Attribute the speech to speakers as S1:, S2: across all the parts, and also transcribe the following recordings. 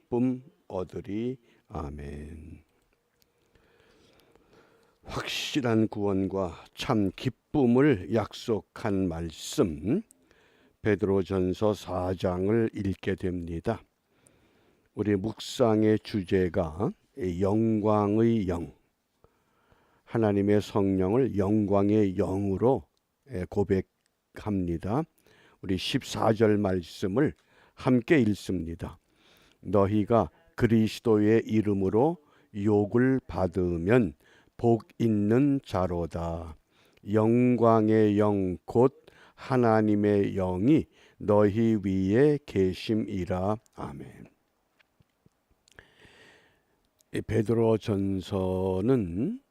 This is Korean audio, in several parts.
S1: 기쁨 얻으리. 아멘. 확실한 구원과 참 기쁨을 약속한 말씀, 베드로전서 4장을 읽게 됩니다. 우리 묵상의 주제가 영광의 영, 하나님의 성령을 영광의 영으로 고백합니다. 우리 14절 말씀을 함께 읽습니다. 너희가 그리스도의 이름으로 욕을 받으면 복 있는 자로다. 영광의 영 곧 하나님의 영이 너희 위에 계심이라. 아멘. 베드로전서는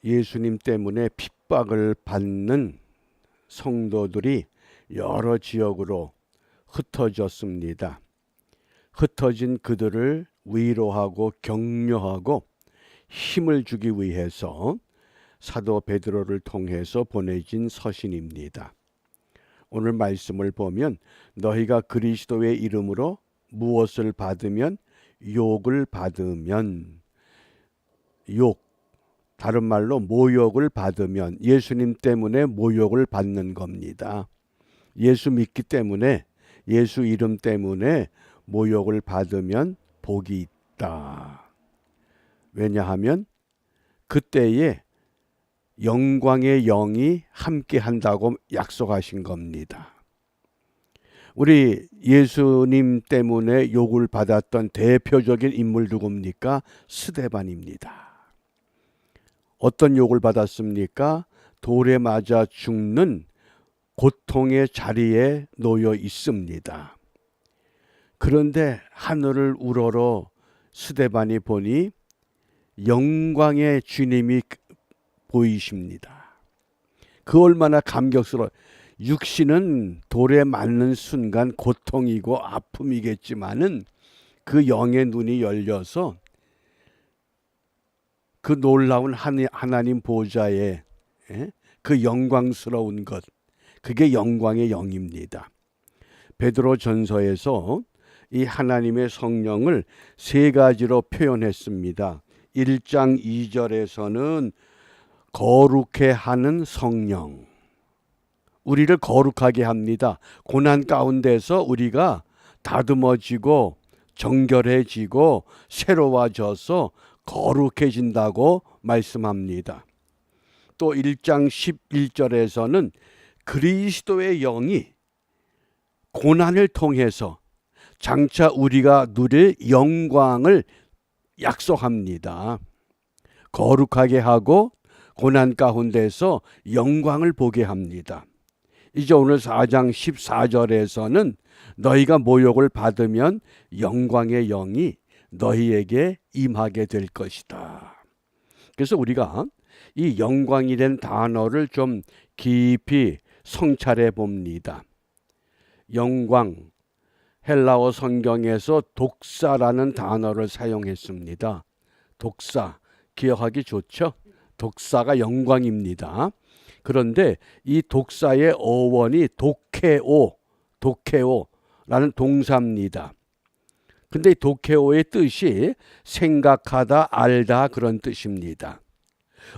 S1: 예수님 때문에 핍박을 받는 성도들이 여러 지역으로 흩어졌습니다. 흩어진 그들을 위로하고 격려하고 힘을 주기 위해서 사도 베드로를 통해서 보내진 서신입니다. 오늘 말씀을 보면 너희가 그리스도의 이름으로 무엇을 받으면, 욕을 받으면, 욕, 다른 말로 모욕을 받으면, 예수님 때문에 모욕을 받는 겁니다. 예수 믿기 때문에, 예수 이름 때문에 모욕을 받으면 복이 있다. 왜냐하면 그때에 영광의 영이 함께 한다고 약속하신 겁니다. 우리 예수님 때문에 욕을 받았던 대표적인 인물 누굽니까? 스데반입니다. 어떤 욕을 받았습니까? 돌에 맞아 죽는 고통의 자리에 놓여 있습니다. 그런데 하늘을 우러러 스데반이 보니 영광의 주님이 보이십니다. 그 얼마나 감격스러워. 육신은 돌에 맞는 순간 고통이고 아픔이겠지만은 그 영의 눈이 열려서 그 놀라운 하나님 보좌에 그 영광스러운 것, 그게 영광의 영입니다. 베드로 전서에서 이 하나님의 성령을 세 가지로 표현했습니다. 1장 2절에서는 거룩해 하는 성령, 우리를 거룩하게 합니다. 고난 가운데서 우리가 다듬어지고 정결해지고 새로워져서 거룩해진다고 말씀합니다. 또 1장 11절에서는 그리스도의 영이 고난을 통해서 장차 우리가 누릴 영광을 약속합니다. 거룩하게 하고 고난 가운데서 영광을 보게 합니다. 이제 오늘 4장 14절에서는 너희가 모욕을 받으면 영광의 영이 너희에게 임하게 될 것이다. 그래서 우리가 이 영광이라는 단어를 좀 깊이 성찰해 봅니다. 영광, 헬라어 성경에서 독사라는 단어를 사용했습니다. 독사, 기억하기 좋죠? 독사가 영광입니다. 그런데 이 독사의 어원이 도케오라는 동사입니다. 근데 이 도케오의 뜻이 생각하다, 알다 그런 뜻입니다.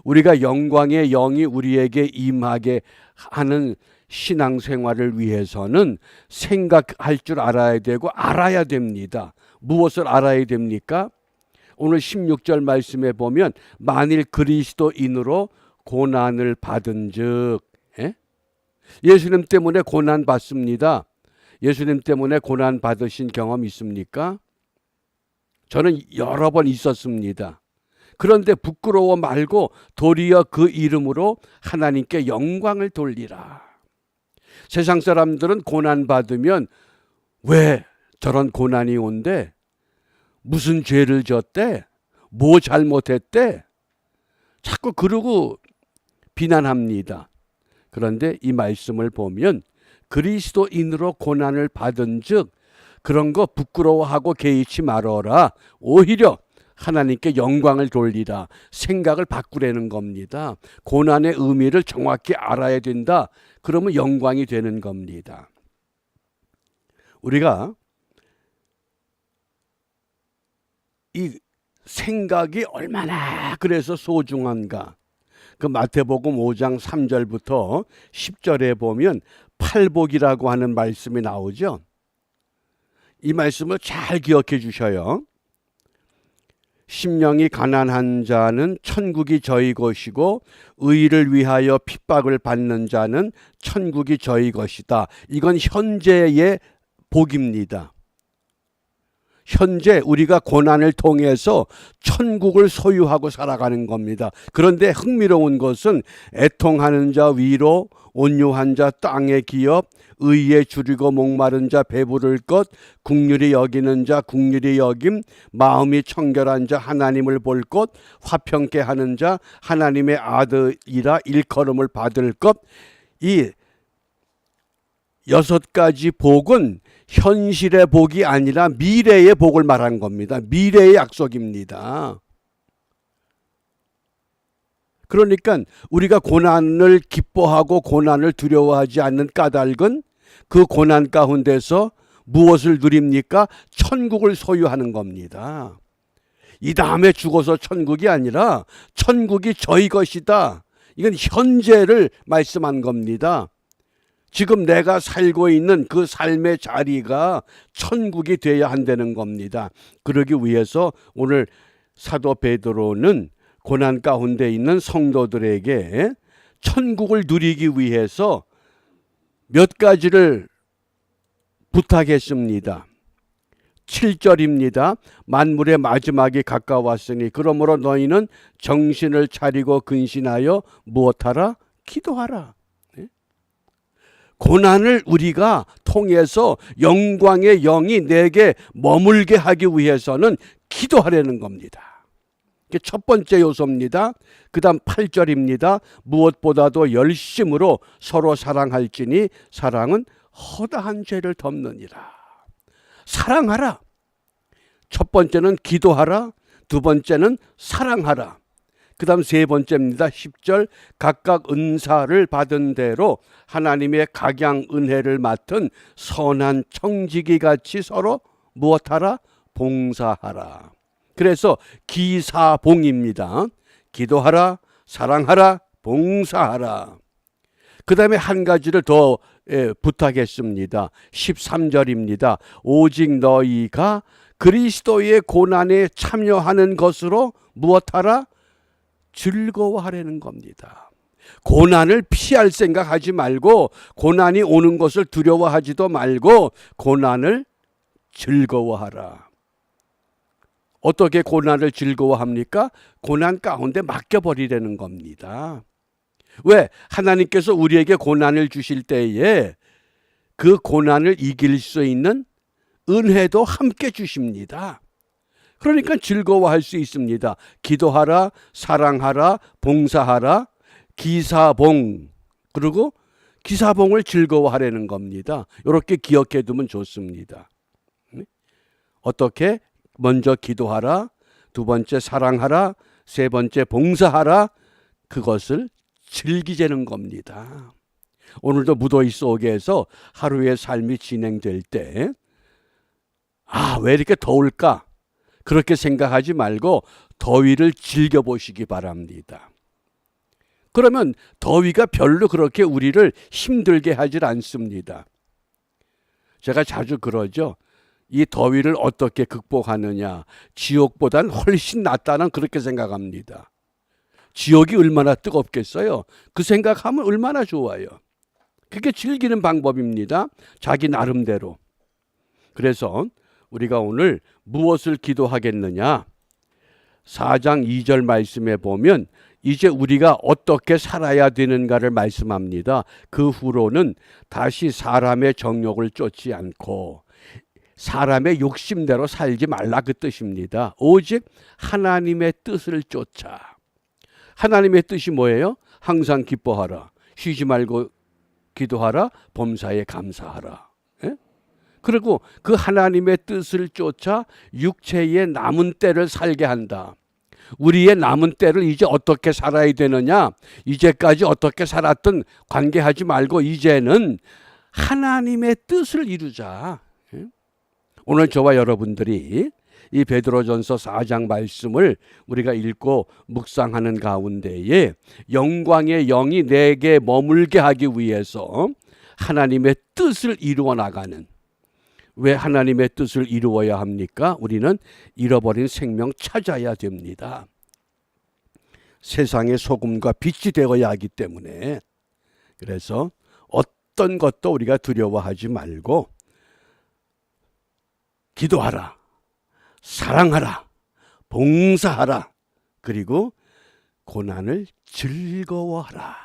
S1: 우리가 영광의 영이 우리에게 임하게 하는 신앙생활을 위해서는 생각할 줄 알아야 되고 알아야 됩니다. 무엇을 알아야 됩니까? 오늘 16절 말씀에 보면 만일 그리스도인으로 고난을 받은 즉, 예수님 때문에 고난 받습니다. 예수님 때문에 고난 받으신 경험 있습니까? 저는 여러 번 있었습니다. 그런데 부끄러워 말고 도리어 그 이름으로 하나님께 영광을 돌리라. 세상 사람들은 고난 받으면 왜 저런 고난이 온대? 무슨 죄를 졌대? 뭐 잘못했대? 자꾸 그러고 비난합니다. 그런데 이 말씀을 보면 그리스도인으로 고난을 받은 즉 그런 거 부끄러워하고 개의치 말어라. 오히려 하나님께 영광을 돌리라. 생각을 바꾸라는 겁니다. 고난의 의미를 정확히 알아야 된다. 그러면 영광이 되는 겁니다. 우리가 이 생각이 얼마나 그래서 소중한가. 그 마태복음 5장 3절부터 10절에 보면 팔복이라고 하는 말씀이 나오죠. 이 말씀을 잘 기억해 주셔요. 심령이 가난한 자는 천국이 저희 것이고 의를 위하여 핍박을 받는 자는 천국이 저희 것이다. 이건 현재의 복입니다. 현재 우리가 고난을 통해서 천국을 소유하고 살아가는 겁니다. 그런데 흥미로운 것은 애통하는 자 위로, 온유한 자 땅의 기업, 의에 줄이고 목마른 자 배부를 것, 긍휼히 여기는 자 긍휼히 여김, 마음이 청결한 자 하나님을 볼 것, 화평케 하는 자 하나님의 아들이라 일컬음을 받을 것. 이 6가지 복은 현실의 복이 아니라 미래의 복을 말한 겁니다. 미래의 약속입니다. 그러니까 우리가 고난을 기뻐하고 고난을 두려워하지 않는 까닭은 그 고난 가운데서 무엇을 누립니까? 천국을 소유하는 겁니다. 이 다음에 죽어서 천국이 아니라 천국이 저희 것이다. 이건 현재를 말씀한 겁니다. 지금 내가 살고 있는 그 삶의 자리가 천국이 되어야 한다는 겁니다. 그러기 위해서 오늘 사도 베드로는 고난 가운데 있는 성도들에게 천국을 누리기 위해서 몇 가지를 부탁했습니다. 7절입니다. 만물의 마지막이 가까웠으니 그러므로 너희는 정신을 차리고 근신하여 무엇하라? 기도하라. 고난을 우리가 통해서 영광의 영이 내게 머물게 하기 위해서는 기도하려는 겁니다. 이게 첫 번째 요소입니다. 그 다음 8절입니다. 무엇보다도 열심으로 서로 사랑할지니 사랑은 허다한 죄를 덮느니라. 사랑하라. 첫 번째는 기도하라. 두 번째는 사랑하라. 그 다음 세 번째입니다. 10절 각각 은사를 받은 대로 하나님의 각양 은혜를 맡은 선한 청지기 같이 서로 무엇하라? 봉사하라. 그래서 기사봉입니다. 기도하라, 사랑하라, 봉사하라. 그 다음에 한 가지를 더 부탁했습니다. 13절입니다. 오직 너희가 그리스도의 고난에 참여하는 것으로 무엇하라? 즐거워하려는 겁니다. 고난을 피할 생각하지 말고 고난이 오는 것을 두려워하지도 말고 고난을 즐거워하라. 어떻게 고난을 즐거워합니까? 고난 가운데 맡겨버리려는 겁니다. 왜? 하나님께서 우리에게 고난을 주실 때에 그 고난을 이길 수 있는 은혜도 함께 주십니다. 그러니까 즐거워할 수 있습니다. 기도하라, 사랑하라, 봉사하라, 기사봉. 그리고 기사봉을 즐거워하려는 겁니다. 이렇게 기억해 두면 좋습니다. 어떻게? 먼저 기도하라, 두 번째 사랑하라, 세 번째 봉사하라. 그것을 즐기자는 겁니다. 오늘도 무더위 속에서 하루의 삶이 진행될 때 왜 이렇게 더울까? 그렇게 생각하지 말고 더위를 즐겨보시기 바랍니다. 그러면 더위가 별로 그렇게 우리를 힘들게 하질 않습니다. 제가 자주 그러죠. 이 더위를 어떻게 극복하느냐. 지옥보단 훨씬 낫다는 그렇게 생각합니다. 지옥이 얼마나 뜨겁겠어요. 그 생각하면 얼마나 좋아요. 그게 즐기는 방법입니다. 자기 나름대로. 그래서 우리가 오늘 무엇을 기도하겠느냐? 4장 2절 말씀에 보면 이제 우리가 어떻게 살아야 되는가를 말씀합니다. 그 후로는 다시 사람의 정욕을 쫓지 않고 사람의 욕심대로 살지 말라 그 뜻입니다. 오직 하나님의 뜻을 쫓아. 하나님의 뜻이 뭐예요? 항상 기뻐하라. 쉬지 말고 기도하라. 범사에 감사하라. 그리고 그 하나님의 뜻을 쫓아 육체의 남은 때를 살게 한다. 우리의 남은 때를 이제 어떻게 살아야 되느냐? 이제까지 어떻게 살았든 관계하지 말고 이제는 하나님의 뜻을 이루자. 오늘 저와 여러분들이 이 베드로전서 4장 말씀을 우리가 읽고 묵상하는 가운데에 영광의 영이 내게 머물게 하기 위해서 하나님의 뜻을 이루어 나가는, 왜 하나님의 뜻을 이루어야 합니까? 우리는 잃어버린 생명 찾아야 됩니다. 세상의 소금과 빛이 되어야 하기 때문에, 그래서 어떤 것도 우리가 두려워하지 말고 기도하라, 사랑하라, 봉사하라, 그리고 고난을 즐거워하라.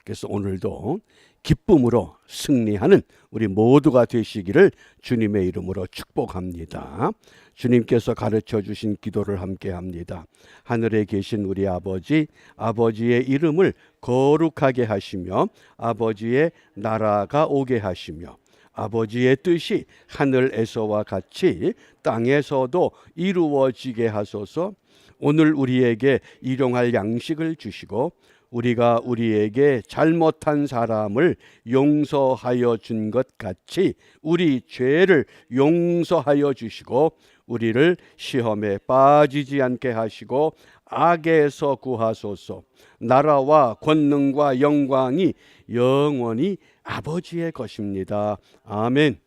S1: 그래서 오늘도 기쁨으로 승리하는 우리 모두가 되시기를 주님의 이름으로 축복합니다. 주님께서 가르쳐 주신 기도를 함께 합니다. 하늘에 계신 우리 아버지, 아버지의 이름을 거룩하게 하시며 아버지의 나라가 오게 하시며 아버지의 뜻이 하늘에서와 같이 땅에서도 이루어지게 하소서. 오늘 우리에게 일용할 양식을 주시고 우리가 우리에게 잘못한 사람을 용서하여 준 것 같이 우리 죄를 용서하여 주시고 우리를 시험에 빠지지 않게 하시고 악에서 구하소서. 나라와 권능과 영광이 영원히 아버지의 것입니다. 아멘.